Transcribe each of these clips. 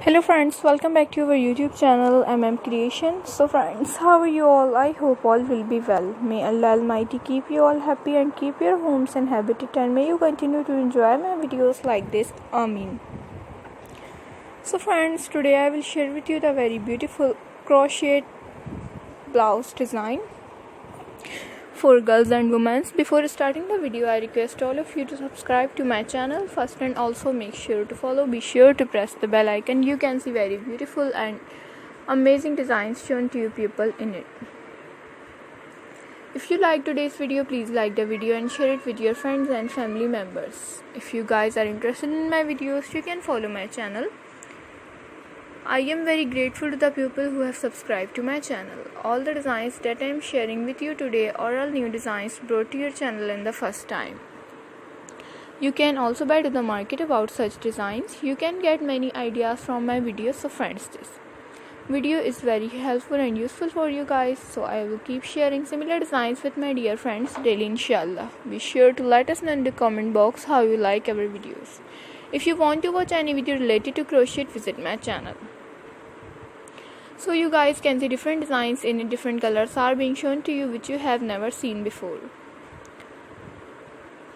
Hello friends, welcome back to our YouTube channel Creation. So friends, how are you all? I hope all will be well. May Allah Almighty keep you all happy and keep your homes inhabited, and may you continue to enjoy my videos like this. Ameen. So friends, today I will share with you the very beautiful crochet blouse design for girls and women. Before starting the video, I request all of you to subscribe to my channel first, and also make sure to follow. Be sure to press the bell icon. You can see very beautiful and amazing designs shown to you people in it. If you like today's video, please like the video and share it with your friends and family members. If you guys are interested in my videos, you can follow my channel. I am very grateful to the people who have subscribed to my channel. All the designs that I am sharing with you today are all new designs brought to your channel in the first time. You can also buy to the market about such designs. You can get many ideas from my videos. So friends, this video is very helpful and useful for you guys. So I will keep sharing similar designs with my dear friends daily, inshallah. Be sure to let us know in the comment box how you like our videos. If you want to watch any video related to crochet, visit my channel. So you guys can see different designs in different colors are being shown to you which you have never seen before.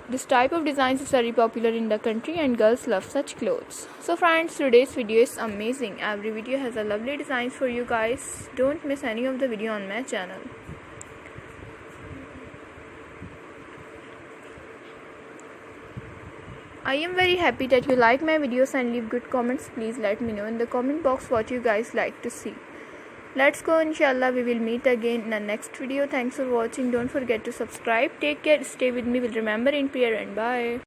This type of designs is very popular in the country and girls love such clothes. So friends, today's video is amazing. Every video has a lovely designs for you guys. Don't miss any of the video on my channel. I am very happy that you like my videos and leave good comments. Please let me know in the comment box what you guys like to see. Let's go, inshallah. We will meet again in the next video. Thanks for watching. Don't forget to subscribe. Take care. Stay with me. Will remember in prayer, and bye.